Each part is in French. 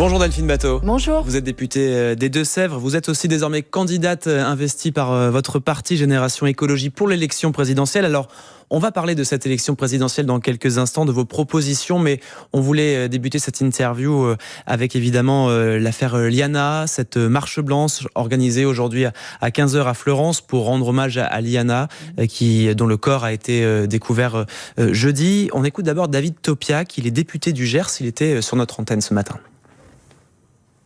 Bonjour Delphine Batho. Bonjour. Vous êtes députée des Deux-Sèvres. Vous êtes aussi désormais candidate investie par votre parti Génération Écologie pour l'élection présidentielle. Alors, on va parler de cette élection présidentielle dans quelques instants, de vos propositions, mais on voulait débuter cette interview avec évidemment l'affaire Liana, cette marche blanche organisée aujourd'hui à 15h à Fleurance pour rendre hommage à Liana, dont le corps a été découvert jeudi. On écoute d'abord David Topiac, il est député du Gers, il était sur notre antenne ce matin.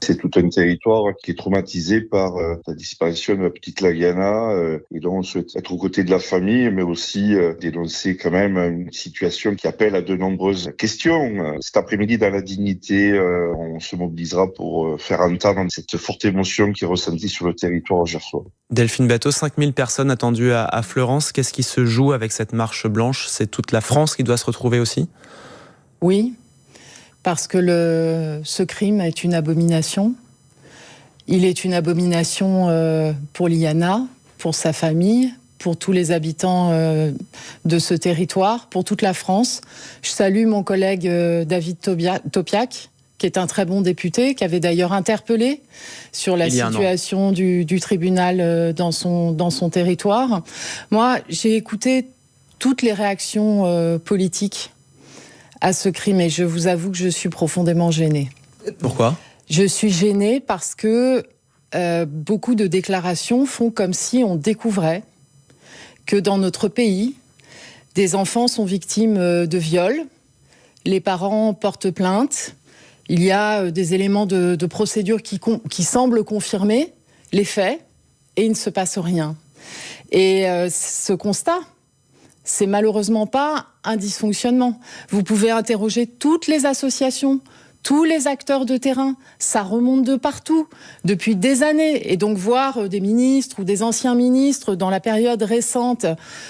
C'est tout un territoire qui est traumatisé par la disparition de la petite Liana et donc on souhaite être aux côtés de la famille, mais aussi dénoncer quand même une situation qui appelle à de nombreuses questions. Cet après-midi, dans la dignité, on se mobilisera pour faire entendre cette forte émotion qui est ressentie sur le territoire gersois. Delphine Batho, 5000 personnes attendues à Fleurance. Qu'est-ce qui se joue avec cette marche blanche ? C'est toute la France qui doit se retrouver aussi ? Oui. Parce que ce crime est une abomination. Il est une abomination pour Liana, pour sa famille, pour tous les habitants de ce territoire, pour toute la France. Je salue mon collègue David Topiac, qui est un très bon député, qui avait d'ailleurs interpellé sur la situation du tribunal dans son territoire. Moi, j'ai écouté toutes les réactions politiques à ce crime et je vous avoue que je suis profondément gênée. Pourquoi ? Je suis gênée parce que beaucoup de déclarations font comme si on découvrait que dans notre pays, des enfants sont victimes de viols, les parents portent plainte, il y a des éléments de procédure qui semblent confirmer les faits et il ne se passe rien. Et ce constat, c'est malheureusement pas un dysfonctionnement. Vous pouvez interroger toutes les associations, tous les acteurs de terrain. Ça remonte de partout, depuis des années. Et donc voir des ministres ou des anciens ministres dans la période récente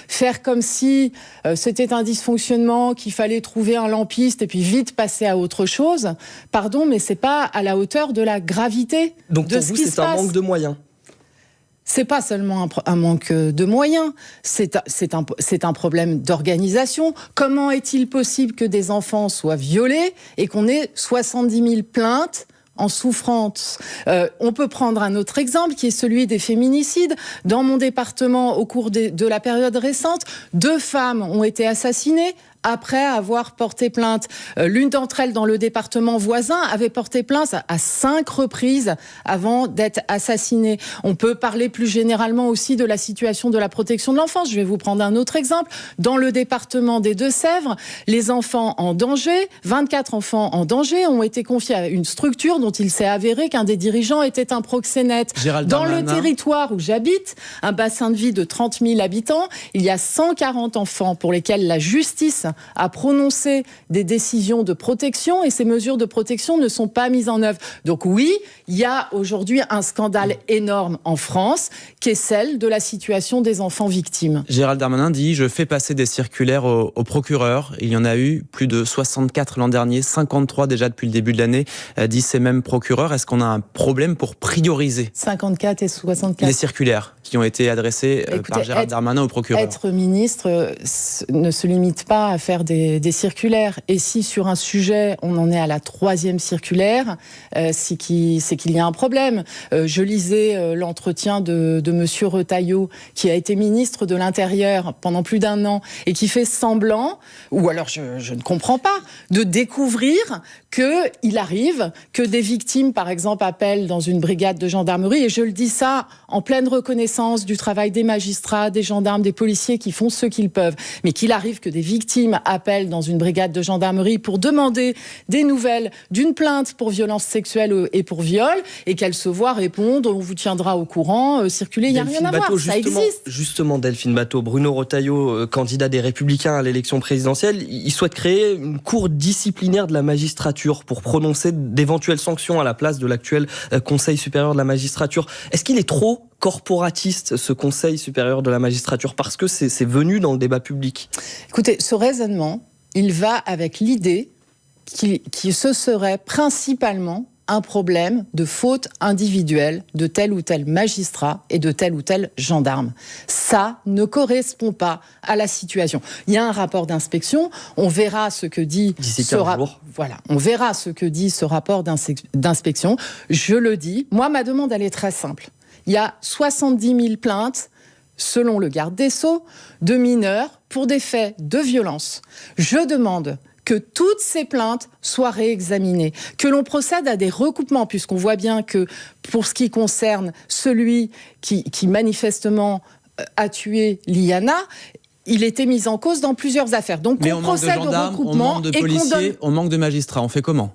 faire comme si c'était un dysfonctionnement, qu'il fallait trouver un lampiste et puis vite passer à autre chose. Pardon, mais c'est pas à la hauteur de la gravité donc de ce qui se passe. Donc pour vous, c'est un manque de moyens ? C'est pas seulement un manque de moyens, c'est un problème d'organisation. Comment est-il possible que des enfants soient violés et qu'on ait 70 000 plaintes en souffrance ? On peut prendre un autre exemple qui est celui des féminicides. Dans mon département, au cours de la période récente, 2 femmes ont été assassinées après avoir porté plainte. L'une d'entre elles, dans le département voisin, avait porté plainte à 5 reprises avant d'être assassinée. On peut parler plus généralement aussi de la situation de la protection de l'enfance. Je vais vous prendre un autre exemple. Dans le département des Deux-Sèvres, les enfants en danger, 24 enfants en danger, ont été confiés à une structure dont il s'est avéré qu'un des dirigeants était un proxénète. Dans le territoire où j'habite, un bassin de vie de 30 000 habitants, il y a 140 enfants pour lesquels la justice a prononcé des décisions de protection et ces mesures de protection ne sont pas mises en œuvre. Donc oui, il y a aujourd'hui un scandale énorme en France qui est celle de la situation des enfants victimes. Gérald Darmanin dit « Je fais passer des circulaires au procureur ». Il y en a eu plus de 64 l'an dernier, 53 déjà depuis le début de l'année, dit ces mêmes procureurs. Est-ce qu'on a un problème pour prioriser 54 et 64 les circulaires qui ont été adressés par Gérald Darmanin au procureur? Être ministre ne se limite pas à faire des circulaires. Et si sur un sujet, on en est à la 3e circulaire, c'est qu'il y a un problème. Je lisais l'entretien de Monsieur Retailleau, qui a été ministre de l'Intérieur pendant plus d'1 an, et qui fait semblant, ou alors je ne comprends pas, de découvrir qu'il arrive que des victimes, par exemple, appellent dans une brigade de gendarmerie, et je le dis ça en pleine reconnaissance du travail des magistrats, des gendarmes, des policiers qui font ce qu'ils peuvent, mais qu'il arrive que des victimes appellent dans une brigade de gendarmerie pour demander des nouvelles d'une plainte pour violence sexuelle et pour viol, et qu'elles se voient répondre « on vous tiendra au courant, circuler », il n'y a rien à voir, ça existe. Justement, Delphine Batho, Bruno Retailleau, candidat des Républicains à l'élection présidentielle, il souhaite créer une cour disciplinaire de la magistrature pour prononcer d'éventuelles sanctions à la place de l'actuel Conseil supérieur de la magistrature. Est-ce qu'il est trop corporatiste, ce Conseil supérieur de la magistrature, parce que c'est venu dans le débat public? Écoutez, ce raisonnement, il va avec l'idée qui ce serait principalement un problème de faute individuelle de tel ou tel magistrat et de tel ou tel gendarme. Ça ne correspond pas à la situation. Il y a un rapport d'inspection, on verra ce que dit on verra ce que dit ce rapport d'inspection. Je le dis, moi ma demande elle est très simple. Il y a 70 000 plaintes, selon le garde des Sceaux, de mineurs pour des faits de violence. Je demande que toutes ces plaintes soient réexaminées, que l'on procède à des recoupements, puisqu'on voit bien que pour ce qui concerne celui qui manifestement a tué Liana, il était mis en cause dans plusieurs affaires. Donc on procède au regroupement, on manque de policiers, on manque de magistrats. On fait comment ?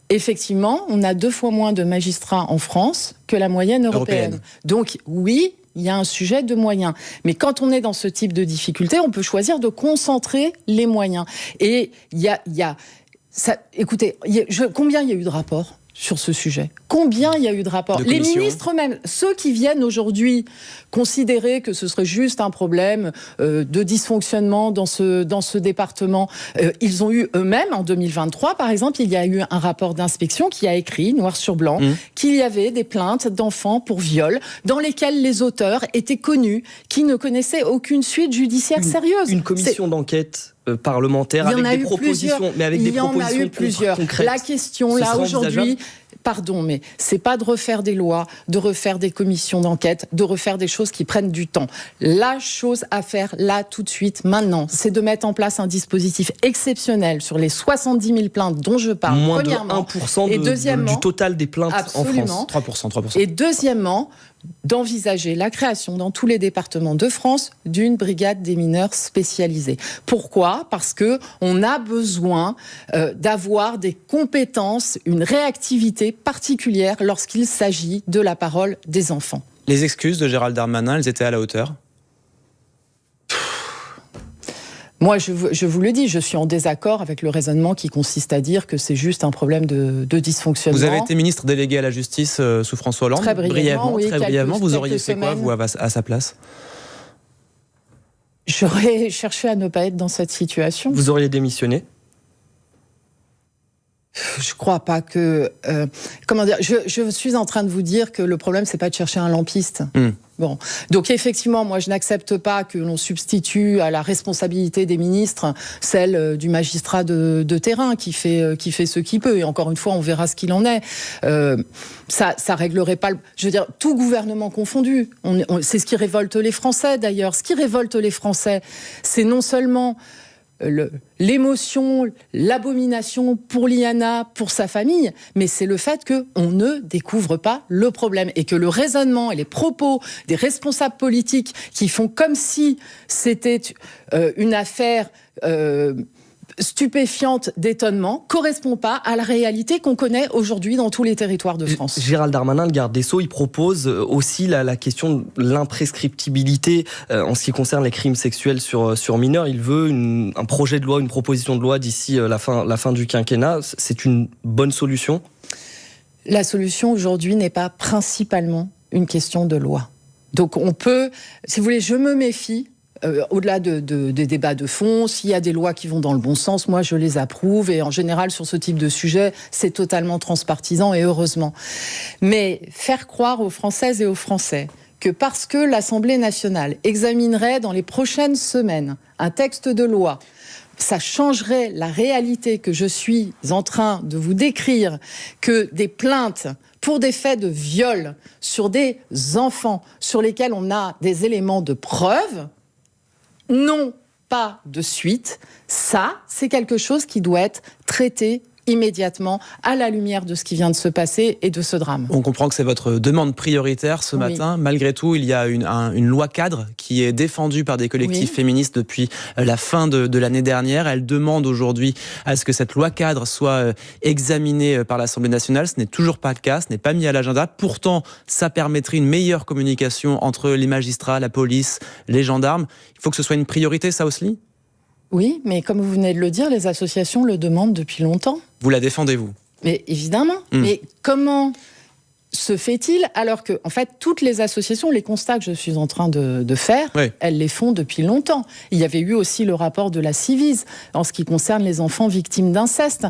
Effectivement, on a 2 fois moins de magistrats en France que la moyenne européenne. Donc oui, il y a un sujet de moyens. Mais quand on est dans ce type de difficulté, on peut choisir de concentrer les moyens. Et écoutez, combien il y a eu de rapports sur ce sujet ? Combien il y a eu de rapports ? Les ministres même, ceux qui viennent aujourd'hui considérer que ce serait juste un problème de dysfonctionnement dans ce département, ils ont eu eux-mêmes, en 2023 par exemple, il y a eu un rapport d'inspection qui a écrit, noir sur blanc, qu'il y avait des plaintes d'enfants pour viol dans lesquelles les auteurs étaient connus, qui ne connaissaient aucune suite judiciaire sérieuse. Une commission d'enquête parlementaire avec des propositions, mais avec des propositions concrètes. La question là aujourd'hui, pardon, mais c'est pas de refaire des lois, de refaire des commissions d'enquête, de refaire des choses qui prennent du temps. La chose à faire là, tout de suite, maintenant, c'est de mettre en place un dispositif exceptionnel sur les 70 000 plaintes dont je parle. Moins de 1% du total des plaintes absolument, en France. 3%. Et deuxièmement, d'envisager la création dans tous les départements de France d'une brigade des mineurs spécialisée. Pourquoi ? Parce que on a besoin d'avoir des compétences, une réactivité particulière lorsqu'il s'agit de la parole des enfants. Les excuses de Gérald Darmanin, elles étaient à la hauteur ? Moi, je vous le dis, je suis en désaccord avec le raisonnement qui consiste à dire que c'est juste un problème de dysfonctionnement. Vous avez été ministre délégué à la justice sous François Hollande. Très brièvement. Vous auriez fait quoi, vous, à sa place ? J'aurais cherché à ne pas être dans cette situation. Vous auriez démissionné ? Je crois pas que... je suis en train de vous dire que le problème, c'est pas de chercher un lampiste. Bon, donc effectivement, moi je n'accepte pas que l'on substitue à la responsabilité des ministres celle du magistrat de terrain qui fait ce qu'il peut. Et encore une fois, on verra ce qu'il en est. Ça réglerait pas. Je veux dire, tout gouvernement confondu. C'est ce qui révolte les Français d'ailleurs. Ce qui révolte les Français, c'est non seulement l'émotion, l'abomination pour Liana, pour sa famille, mais c'est le fait qu'on ne découvre pas le problème et que le raisonnement et les propos des responsables politiques qui font comme si c'était une affaire stupéfiante d'étonnement correspond pas à la réalité qu'on connaît aujourd'hui dans tous les territoires de France. Gérald Darmanin, le garde des Sceaux, il propose aussi la question de l'imprescriptibilité en ce qui concerne les crimes sexuels sur mineurs. Il veut un projet de loi, une proposition de loi d'ici la fin du quinquennat. C'est une bonne solution ? La solution aujourd'hui n'est pas principalement une question de loi. Donc on peut, si vous voulez, je me méfie. Au-delà des débats de fond, s'il y a des lois qui vont dans le bon sens, moi je les approuve et en général sur ce type de sujet, c'est totalement transpartisan et heureusement. Mais faire croire aux Françaises et aux Français que parce que l'Assemblée nationale examinerait dans les prochaines semaines un texte de loi, ça changerait la réalité que je suis en train de vous décrire, que des plaintes pour des faits de viol sur des enfants sur lesquels on a des éléments de preuve, non pas de suite, ça, c'est quelque chose qui doit être traité immédiatement à la lumière de ce qui vient de se passer et de ce drame. On comprend que c'est votre demande prioritaire ce matin. Malgré tout, il y a une loi cadre qui est défendue par des collectifs féministes depuis la fin de l'année dernière. Elle demande aujourd'hui à ce que cette loi cadre soit examinée par l'Assemblée nationale. Ce n'est toujours pas le cas, ce n'est pas mis à l'agenda. Pourtant, ça permettrait une meilleure communication entre les magistrats, la police, les gendarmes. Il faut que ce soit une priorité, ça aussi ? Oui, mais comme vous venez de le dire, les associations le demandent depuis longtemps. Vous la défendez, vous ? Mais évidemment. Mais comment se fait-il alors que, en fait, toutes les associations, les constats que je suis en train de faire, elles les font depuis longtemps. Il y avait eu aussi le rapport de la Ciivise en ce qui concerne les enfants victimes d'inceste.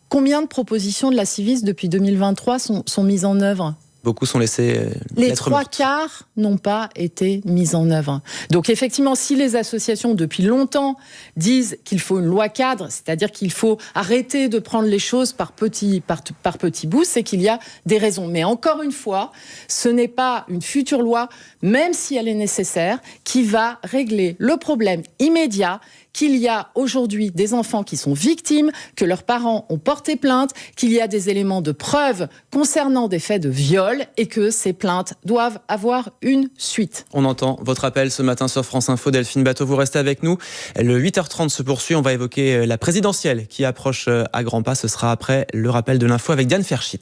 Combien de propositions de la Civis depuis 2023 sont mises en œuvre ? Beaucoup sont laissés Les lettres 3 mortes. quarts n'ont pas été mis en œuvre. Donc effectivement, si les associations depuis longtemps disent qu'il faut une loi cadre, c'est-à-dire qu'il faut arrêter de prendre les choses par petits bouts, c'est qu'il y a des raisons. Mais encore une fois, ce n'est pas une future loi, même si elle est nécessaire, qui va régler le problème immédiat qu'il y a aujourd'hui des enfants qui sont victimes, que leurs parents ont porté plainte, qu'il y a des éléments de preuve concernant des faits de viol et que ces plaintes doivent avoir une suite. On entend votre appel ce matin sur France Info. Delphine Bateau, vous restez avec nous. Le 8h30 se poursuit. On va évoquer la présidentielle qui approche à grands pas. Ce sera après le rappel de l'info avec Diane Ferchit.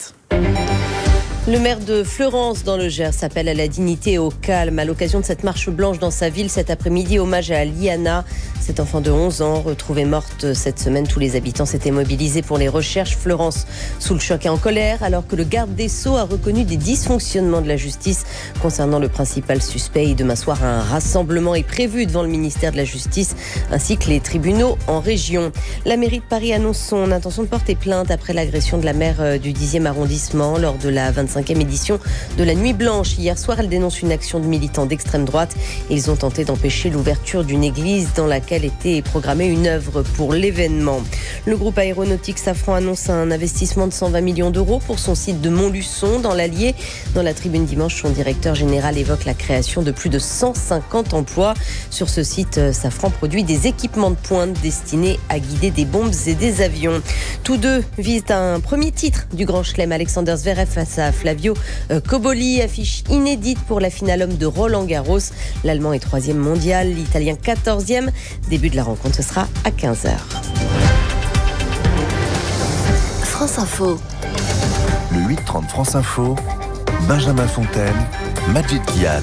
Le maire de Fleurance dans le Gers s'appelle à la dignité et au calme. À l'occasion de cette marche blanche dans sa ville cet après-midi, hommage à Liana, cette enfant de 11 ans retrouvée morte cette semaine. Tous les habitants s'étaient mobilisés pour les recherches. Fleurance sous le choc et en colère alors que le garde des Sceaux a reconnu des dysfonctionnements de la justice concernant le principal suspect. Demain soir, un rassemblement est prévu devant le ministère de la Justice ainsi que les tribunaux en région. La mairie de Paris annonce son intention de porter plainte après l'agression de la maire du 10e arrondissement lors de la 25e édition de la Nuit Blanche. Hier soir, elle dénonce une action de militants d'extrême droite. Ils ont tenté d'empêcher l'ouverture d'une église dans laquelle était programmée une œuvre pour l'événement. Le groupe aéronautique Safran annonce un investissement de 120 millions d'euros pour son site de Montluçon dans l'Allier. Dans la tribune dimanche, son directeur général évoque la création de plus de 150 emplois. Sur ce site, Safran produit des équipements de pointe destinés à guider des bombes et des avions. Tous deux visent un premier titre du Grand Chelem. Alexander Zverev face à Flavio Cobolli, affiche inédite pour la finale homme de Roland-Garros. L'Allemand est 3e mondial, l'Italien 14e. Début de la rencontre, ce sera à 15h. France Info. Le 8h30 France Info, Benjamin Fontaine, Majid Guiat.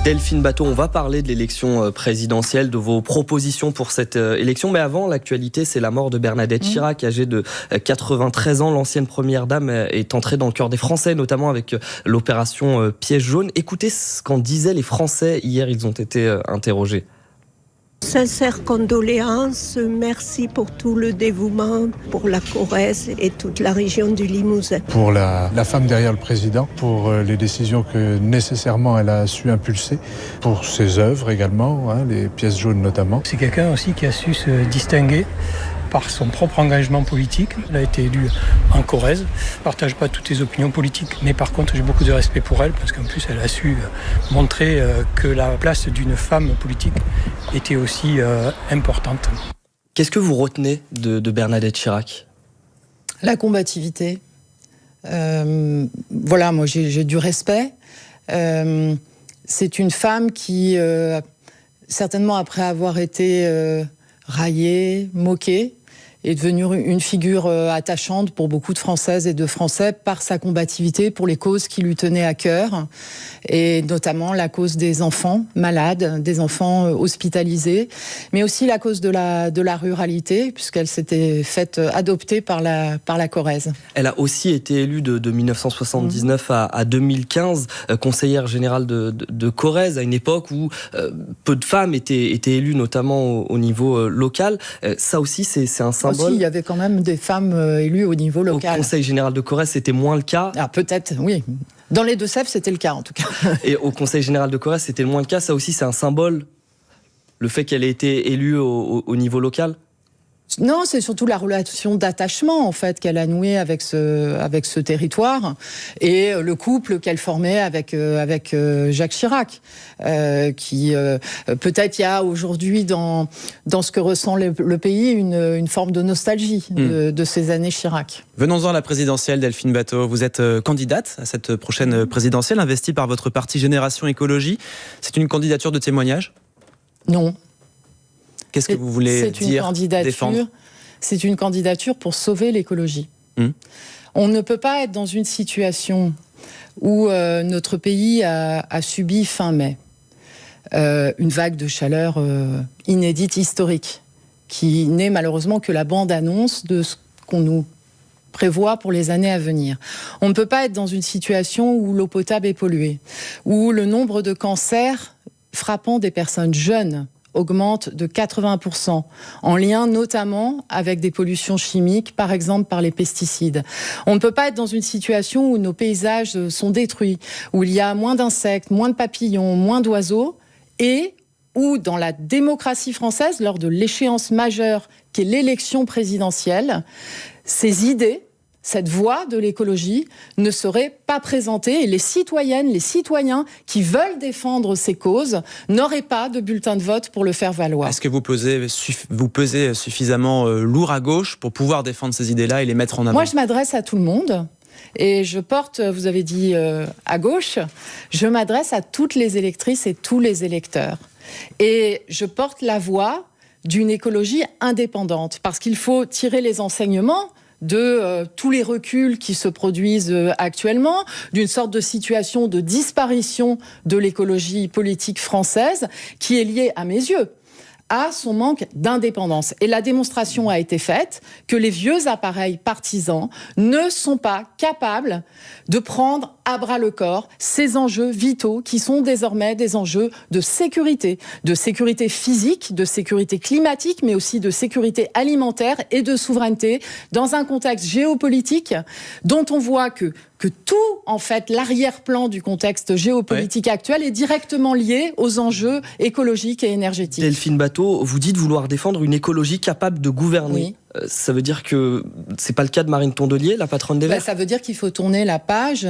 Delphine Bateau, on va parler de l'élection présidentielle, de vos propositions pour cette élection. Mais avant, l'actualité, c'est la mort de Bernadette Chirac, âgée de 93 ans. L'ancienne première dame est entrée dans le cœur des Français, notamment avec l'opération Piège jaune. Écoutez ce qu'en disaient les Français hier, ils ont été interrogés. Sincères condoléances, merci pour tout le dévouement, pour la Corrèze et toute la région du Limousin. Pour la femme derrière le président, pour les décisions que nécessairement elle a su impulser, pour ses œuvres également, les pièces jaunes notamment. C'est quelqu'un aussi qui a su se distinguer par son propre engagement politique. Elle a été élue en Corrèze. Je ne partage pas toutes les opinions politiques, mais par contre j'ai beaucoup de respect pour elle parce qu'en plus elle a su montrer que la place d'une femme politique était aussi importante. Qu'est-ce que vous retenez de Bernadette Chirac ? La combativité. Voilà, moi j'ai du respect. C'est une femme qui, certainement après avoir été raillée, moquée, est devenue une figure attachante pour beaucoup de Françaises et de Français par sa combativité pour les causes qui lui tenaient à cœur, et notamment la cause des enfants malades, des enfants hospitalisés, mais aussi la cause de la ruralité, puisqu'elle s'était faite adopter par la Corrèze. Elle a aussi été élue de 1979 à 2015, conseillère générale de Corrèze, à une époque où peu de femmes étaient élues, notamment au niveau local. Ça aussi, c'est un symbole. Aussi, il y avait quand même des femmes élues au niveau local. Au Conseil général de Corrèze, c'était moins le cas. Ah, peut-être, oui. Dans les Deux-Sèvres, c'était le cas, en tout cas. Et au Conseil général de Corrèze, c'était moins le cas. Ça aussi, c'est un symbole, le fait qu'elle ait été élue au niveau local ? Non, c'est surtout la relation d'attachement en fait qu'elle a nouée avec ce territoire et le couple qu'elle formait avec Jacques Chirac, qui peut-être il y a aujourd'hui dans ce que ressent le pays une forme de nostalgie de ces années Chirac. Venons-en à la présidentielle, Delphine Bateau. Vous êtes candidate à cette prochaine présidentielle, investie par votre parti Génération Écologie. C'est une candidature de témoignage ? Non. Qu'est-ce que vous voulez dire, défendre ? C'est une candidature pour sauver l'écologie. On ne peut pas être dans une situation où notre pays a subi fin mai une vague de chaleur inédite, historique, qui n'est malheureusement que la bande-annonce de ce qu'on nous prévoit pour les années à venir. On ne peut pas être dans une situation où l'eau potable est polluée, où le nombre de cancers frappant des personnes jeunes augmente de 80%, en lien notamment avec des pollutions chimiques, par exemple par les pesticides. On ne peut pas être dans une situation où nos paysages sont détruits, où il y a moins d'insectes, moins de papillons, moins d'oiseaux, et où dans la démocratie française, lors de l'échéance majeure qu'est l'élection présidentielle, ces idées, cette voie de l'écologie ne serait pas présentée et les citoyennes, les citoyens qui veulent défendre ces causes n'auraient pas de bulletin de vote pour le faire valoir. Est-ce que vous pesez suffisamment lourd à gauche pour pouvoir défendre ces idées-là et les mettre en avant ? Moi, je m'adresse à tout le monde. Et je porte, vous avez dit à gauche, je m'adresse à toutes les électrices et tous les électeurs. Et je porte la voix d'une écologie indépendante, parce qu'il faut tirer les enseignements de tous les reculs qui se produisent actuellement, d'une sorte de situation de disparition de l'écologie politique française qui est liée, à mes yeux, à son manque d'indépendance. Et la démonstration a été faite que les vieux appareils partisans ne sont pas capables de prendre à bras le corps ces enjeux vitaux qui sont désormais des enjeux de sécurité physique, de sécurité climatique, mais aussi de sécurité alimentaire et de souveraineté dans un contexte géopolitique dont on voit que tout, en fait, l'arrière-plan du contexte géopolitique actuel est directement lié aux enjeux écologiques et énergétiques. Delphine Batho, vous dites vouloir défendre une écologie capable de gouverner. Oui. Ça veut dire que c'est pas le cas de Marine Tondelier, la patronne des Verts ? Ça veut dire qu'il faut tourner la page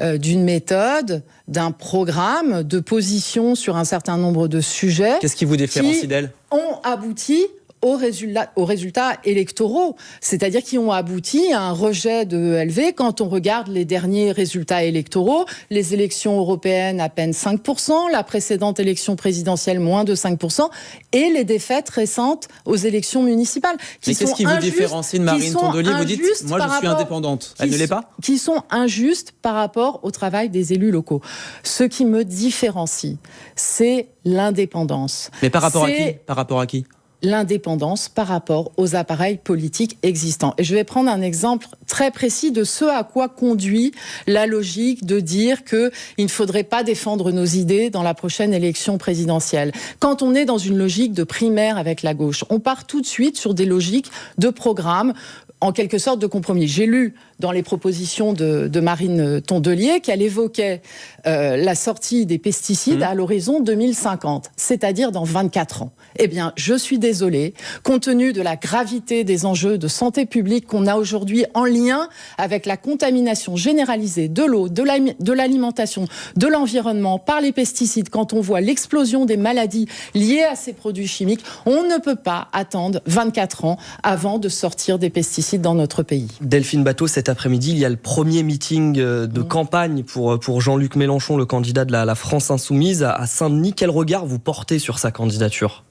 d'une méthode, d'un programme, de position sur un certain nombre de sujets. Qu'est-ce qui vous différencie d'elle ? Ont abouti aux résultats électoraux, c'est-à-dire qui ont abouti à un rejet de ELV. Quand on regarde les derniers résultats électoraux, les élections européennes à peine 5%, la précédente élection présidentielle moins de 5%, et les défaites récentes aux élections municipales. Mais qu'est-ce qui vous différencie de Marine Tondelier ? Vous dites, moi je suis indépendante. Elle ne l'est pas ? Qui sont injustes par rapport au travail des élus locaux. Ce qui me différencie, c'est l'indépendance. Mais par rapport à qui ? Par rapport à qui ? L'indépendance par rapport aux appareils politiques existants. Et je vais prendre un exemple très précis de ce à quoi conduit la logique de dire qu'il ne faudrait pas défendre nos idées dans la prochaine élection présidentielle. Quand on est dans une logique de primaire avec la gauche, on part tout de suite sur des logiques de programme, en quelque sorte de compromis. J'ai lu dans les propositions de Marine Tondelier qu'elle évoquait la sortie des pesticides à l'horizon 2050, c'est-à-dire dans 24 ans. Eh bien, je suis désolée, compte tenu de la gravité des enjeux de santé publique qu'on a aujourd'hui en lien avec la contamination généralisée de l'eau, de l'alimentation, de l'environnement par les pesticides, quand on voit l'explosion des maladies liées à ces produits chimiques, on ne peut pas attendre 24 ans avant de sortir des pesticides dans notre pays. Delphine Batho, cet après-midi, il y a le premier meeting de campagne pour Jean-Luc Mélenchon, le candidat de la France Insoumise à Saint-Denis. Quel regard vous portez sur sa candidature ?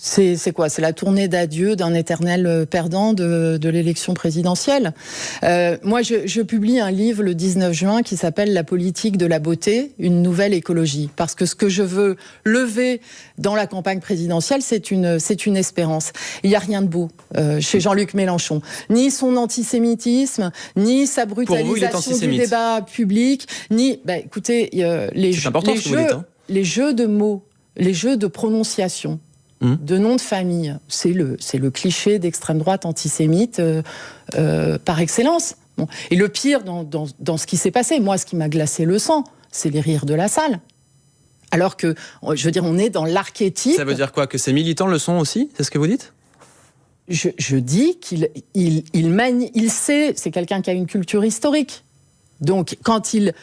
C'est quoi ? C'est la tournée d'adieu d'un éternel perdant de l'élection présidentielle. Moi, je publie un livre le 19 juin qui s'appelle « La politique de la beauté, une nouvelle écologie ». Parce que ce que je veux lever dans la campagne présidentielle, c'est une espérance. Il n'y a rien de beau chez Jean-Luc Mélenchon. Ni son antisémitisme, ni sa brutalisation du débat public, ni... écoutez, les jeux de mots, les jeux de prononciation, de nom de famille, c'est le cliché d'extrême droite antisémite par excellence. Bon. Et le pire dans ce qui s'est passé, moi, ce qui m'a glacé le sang, c'est les rires de la salle. Alors que, je veux dire, on est dans l'archétype... Ça veut dire quoi ? Que ces militants le sont aussi ? C'est ce que vous dites ? Je dis qu'il sait, c'est quelqu'un qui a une culture historique. Donc, quand il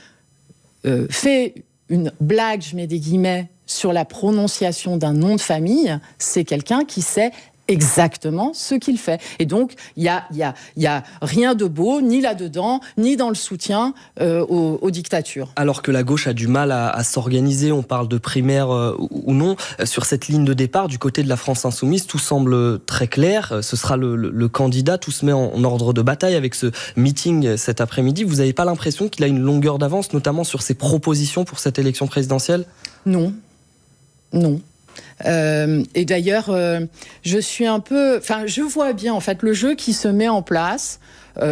fait une blague, je mets des guillemets, sur la prononciation d'un nom de famille, c'est quelqu'un qui sait exactement ce qu'il fait. Et donc, il y a rien de beau, ni là-dedans, ni dans le soutien aux dictatures. Alors que la gauche a du mal à s'organiser, on parle de primaire ou non, sur cette ligne de départ, du côté de la France Insoumise, tout semble très clair. Ce sera le candidat, tout se met en ordre de bataille avec ce meeting cet après-midi. Vous n'avez pas l'impression qu'il a une longueur d'avance, notamment sur ses propositions pour cette élection présidentielle ? Non. Et d'ailleurs, je vois bien en fait le jeu qui se met en place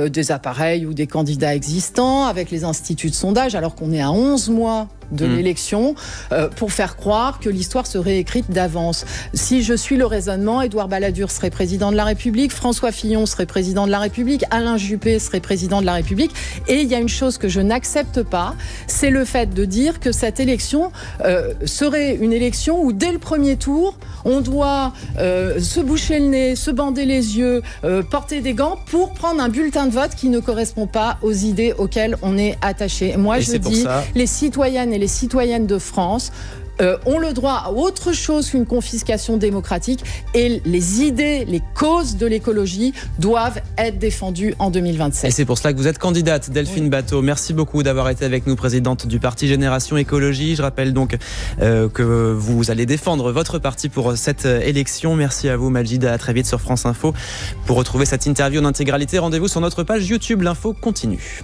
des appareils ou des candidats existants, avec les instituts de sondage, alors qu'on est à 11 mois de l'élection, pour faire croire que l'histoire serait écrite d'avance. Si je suis le raisonnement, Édouard Balladur serait président de la République, François Fillon serait président de la République, Alain Juppé serait président de la République. Et il y a une chose que je n'accepte pas, c'est le fait de dire que cette élection serait une élection où dès le premier tour, on doit se boucher le nez, se bander les yeux, porter des gants pour prendre un bulletin de vote qui ne correspond pas aux idées auxquelles on est attaché. Moi, je dis, les citoyennes et les citoyennes de France ont le droit à autre chose qu'une confiscation démocratique, et les idées, les causes de l'écologie doivent être défendues en 2027. Et c'est pour cela que vous êtes candidate, Delphine Batho. Merci beaucoup d'avoir été avec nous, présidente du parti Génération Écologie. Je rappelle donc que vous allez défendre votre parti pour cette élection. Merci à vous, Majid. À très vite sur France Info. Pour retrouver cette interview en intégralité, rendez-vous sur notre page YouTube. L'info continue.